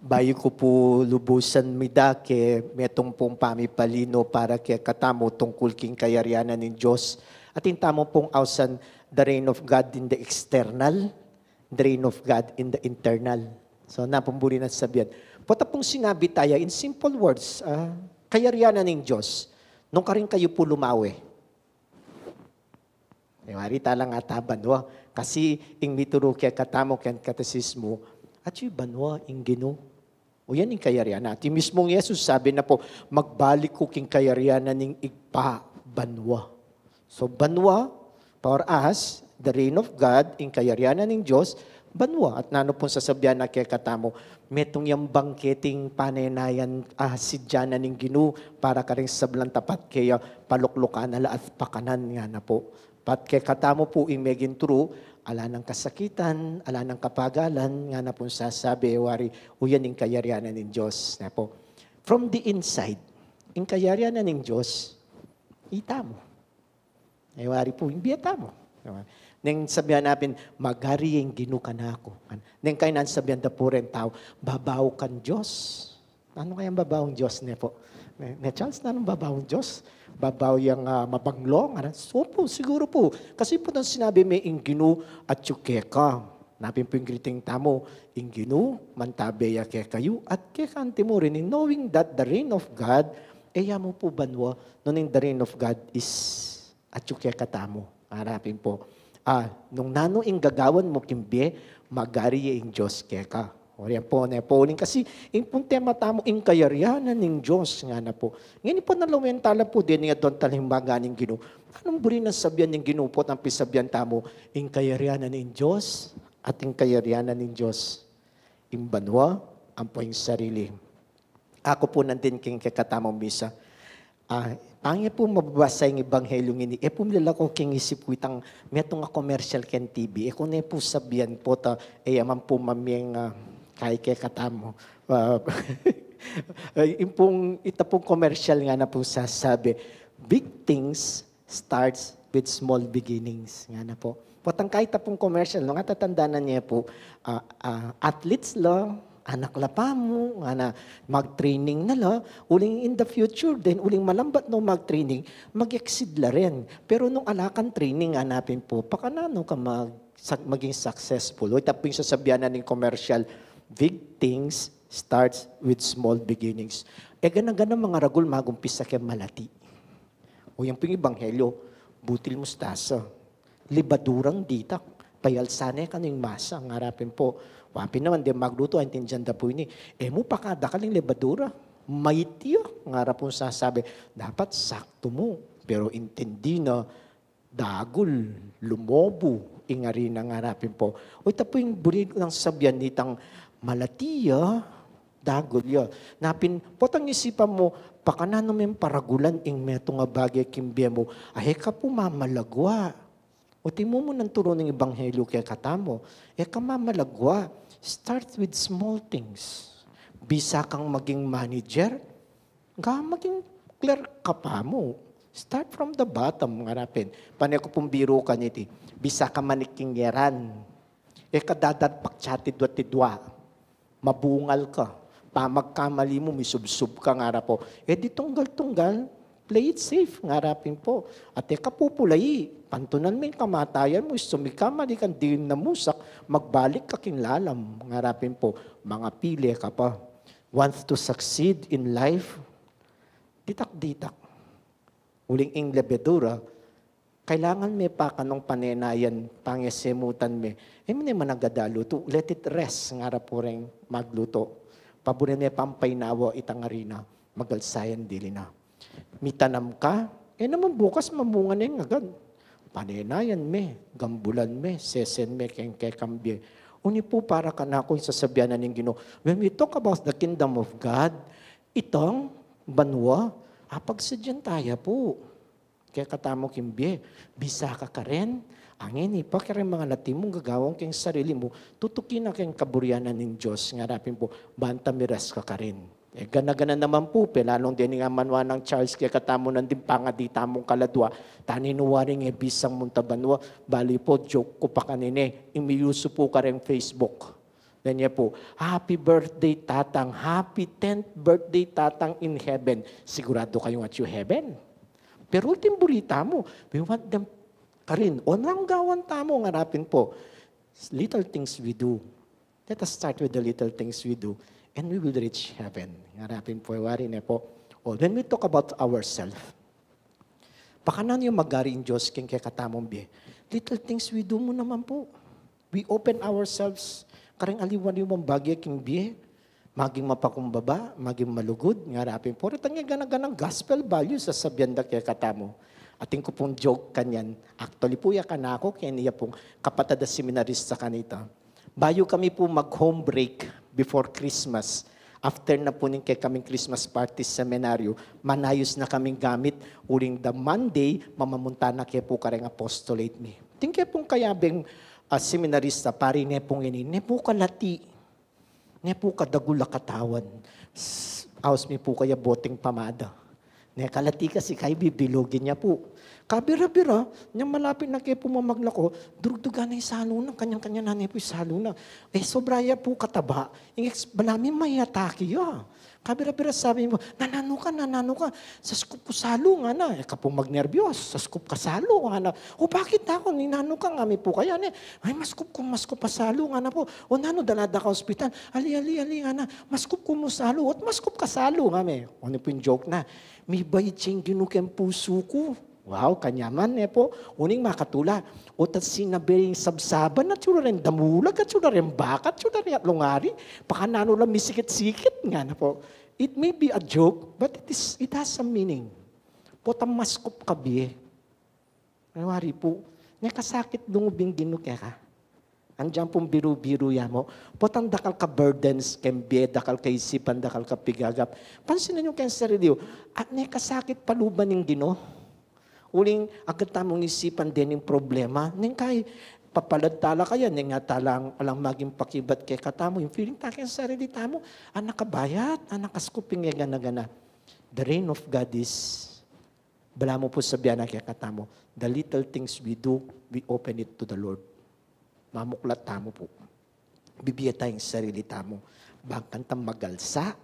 bayo ko po lubusan mida ke metong pong pamipalino para ke katamo tungkol king kayarianan ng Diyos. At intamo pong ausan the reign of God in the external, the reign of God in the internal. So napumbuli na sabihan. Pata pong sinabi tayo in simple words, kayarianan ng Diyos, nung ka rin kayo po lumawi. Marita lang ataban, kasi ing mituro kaya katamo kaya katasismo, at yung banwa ing gino. O yan yung kayarianan. At yung mismong Yesus sabi na po, magbalik ko king kayarianan ng igpa banwa. So banwa, for us, the reign of God, ing kayarianan ng Diyos, banwa. At nano pong sasabihan na kaya katamo, metong yung bangketing panenayan sidyanan ng gino para ka rin sablang tapat kaya paluklukan ala at pakanan nga na po. Pat kaya katamo po ing megin true, ala ng kasakitan, ala ng kapagalan, nga na pong sasabi, wari, uyan yung kayarianan ng Diyos. Na po. From the inside, yung kayarianan ng Diyos, ita mo. Wari po, yung biyata mo. Neng sabihan natin, magari yung ginuka na ako. Neng kayo nan sabihan na po rin tao, babaw kan Diyos. Ano kayang babawang Diyos ne po? Ne Charles, anong babawang Diyos? Babaw yung mabanglong. So po, siguro po. Kasi po nang sinabi may inginu at yukeka. Napin po yung greeting tamo, inginu, mantabeya ke kayo, at kekanti mo rin, knowing that the reign of God, mo po banwa, knowing the reign of God is at yukeka tamo. Harapin po. Nung nano ing gagawan mo kimbe, magari yung Diyos keka. O yan po, kasi yung pong tema tamo, yung kayarianan ng Diyos nga na po. Ngayon po nalawin tala po din nga doon talimbaga ng Gino. Anong buri na sabihan ng Gino po ang pisabihan tamo, yung kayarianan ng Diyos at yung kayarianan ng Diyos. Yung banwa, ang po yung sarili. Ako po nandin king kakatamang misa. Pangya po mababasa yung ebanghelyo ngini. Pumilala ko king isip ko itang metong commercial ken TV. Kung na po sabihan po ta, yaman po mamiyang kay katamo. Ita pong commercial nga na po sasabi, big things starts with small beginnings. Nga na po. Potang kahit pong commercial, nung atatandaan niya po, athletes lang, anak la pa mo, nga na mag-training na la, uling in the future, then uling malambat no mag-training, mag-exceed la rin. Pero nung alakan training, hanapin po, pakanano ka maging successful. O ito po yung sasabihan na ng commercial, big things starts with small beginnings. Ganang-ganang mga ragul magumpisa kaya malati. O yan po yung ebanghelyo, butil mustasa, libadurang ditak, payalsane ka ng masa, ang harapin po. Wapin naman, di magluto, intindihan da po ini. Mo pakada ka ng libadura, maitiya, ang harap po sasabi, dapat sakto mo, pero intindi na, dagol, lumobo, ingari ng harapin po. O ito po yung bulig ng sabyan nitang malatiya, dagol ya. Napin, potang isipan mo, pakana namin paragulan ing meto nga bagay kimbiya mo, ka po mamalagwa. O timo mo ng turo ng ebanghelyo kaya katamo, ka mamalagwa. Start with small things. Bisa kang maging manager, maging clerk ka pa mo. Start from the bottom, ngarapin. Panay ko pong biro ka niti. Bisa ka manikingyeran. Kadadat pakchatid watidwa. Mabungal ka. Pamagkamali mo, may subsub ka nga po. Di tunggal-tunggal, play it safe, ngarapin po. At kapupulay, pantunan mo yung kamatayan mo, sumikamali kang din na musak, magbalik ka kinlalam, ngarapin po. Mga pili ka pa. Wants to succeed in life, ditak-ditak. Uling ing lebedura, kailangan may pa kanong panenayan, pangesemutan me. May managadalo to, let it rest, ngarap po rin magluto. Paborin niya pampaynawa itang arena, magalsayan dili na. Mitanam ka, naman bukas mamunga na yung agad. Panenayan me, gambulan me, sesen me, kengkekambye. Uni po para ka na ako yung sasabihan na ng Ginoo. When we talk about the kingdom of God, itong banwa, pagsadyan tayo po. Kaya katamo kimbye, bisa ka rin. Angin, pa kaya mga natimong gagawang kayong sarili mo, tutukin na kayong kaburianan ng Diyos. Ngarapin po, banta miras ka rin. Gana-gana naman po, lalong din nga manwa ng Charles, kaya katamo ng dimpangadita mong kaladwa, taninuwaring bisang muntabanwa, bali po, joke ko pa kanine, imiyuso po ka rin Facebook. Ganyan po, happy birthday tatang, happy 10th birthday tatang in heaven. Sigurado kayong at you heaven. Pero timburita mo, we want them ka rin. O nanggawan tamo, ngarapin po. Little things we do. Let us start with the little things we do and we will reach heaven. Ngarapin po, wari na po. O, when we talk about ourselves, baka na yung magari in Diyos king kaya katamong biye. Little things we do mo naman po. We open ourselves kareng aliwan-iwan bagay king biye, maging mapakumbaba, maging malugod, ngarapin po. Ritang yung ganang gospel values sa sabyanda kaya katamo. Ating ko pong joke kanyan. Actually po ya kanako, kaya niya pong kapatid na seminarista kanita. Bayo kami po mag-home break before Christmas. After na po kay kaming Christmas party sa seminaryo, manayos na kaming gamit. Uling the Monday, mamamunta na kaya po kareng apostolate ni. Tingkaya pong kayabing seminarista, pari ne pong ini, ne po kalati, ne po kadagula katawan, aos mi po kaya boteng pamada. Ne kalati kasi kay bibilogin niya po. Kabira-bira, niyang malapit na kayo pumamaglako, durugdugan na yung salo na, kanyang-kanya nanay po yung salo na. Sobraya po kataba, balami may atake ya. Kabira-bira sabi mo, nanano ka, sa scoop ko salo nga na. Kapag magnerbiyos, sa scoop ka salo nga na. O bakit ako, ninano ka nga, may po kaya na. Ay, mascoop pa salo nga na po. O nano, dalada ka ospital. Ali nga na, mascoop ko mo salo. At mascoop ka salo nga may. O po yung joke na, may bayitsing ginukem puso ko. Wow, kanyaman po. Uning makatula. O tat sinabing sabsaban at sura rin damulag at sura rin bakat, sura rin at lungari. Pakanano lang misikit-sikit nga na po. It may be a joke, but it has some meaning. Po tamaskup ka biye. Anwari po, nakasakit lungubing ginukya ka. Andiyan pong biru-biru ya mo. Po tang dakal ka burdens, kembiye, dakal ka isipan, dakal ka pigagap. Pansinin nyo kayong sarili. At nakasakit paluban ng gino. Uling agad tamong isipan din yung problema. Ning kay papalad tala kaya, ning nga talang alang maging pakibat kay katamo. Yung feeling takin sa sarili tamo, nakabayat, nakaskuping nga gana. The reign of God is, bala mo po sabihan na kay katamo, the little things we do, we open it to the Lord. Mamuklat tamo po. Bibiya tayong sarili tamo. Bangkan tam magalsa,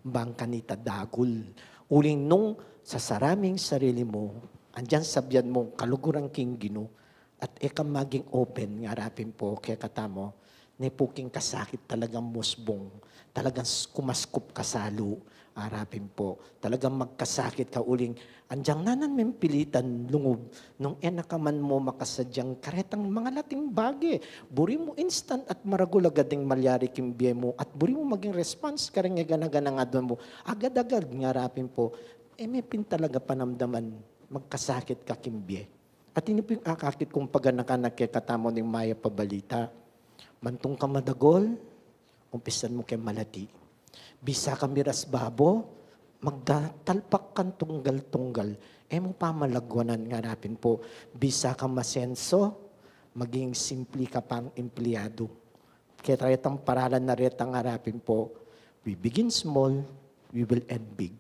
bangkan ita dagul. Uling nung sa saraming sarili mo, andyan sabyan mo, kalugurang king gino, at ikam maging open, ngarapin po, kaya katamo, ni puking kasakit talagang musbong, talagang kumaskup kasalo, arapin po, talagang magkasakit ka uling, andyang nanan may pilitan lungob, nung enakaman mo makasadyang karetang mga lating bagay, buri mo instant at maragulagading malyari kimbiye mo, at buri mo maging response, kareng gana-gana nga doon mo, agad-agad, ngarapin po, may pin talaga panamdaman, magkasakit ka kimbiye. At ini po yung akakit kung paganakan katamo ng maya pabalita. Mantong ka madagol, umpisan mo kay malati. Bisa ka miras babo, magdatalpak kan tunggal-tunggal. Mo pamalagwanan nga napin po. Bisa ka masenso, maging simpli ka pang empleyado. Kaya tayo paralan na retang harapin po. We begin small, we will end big.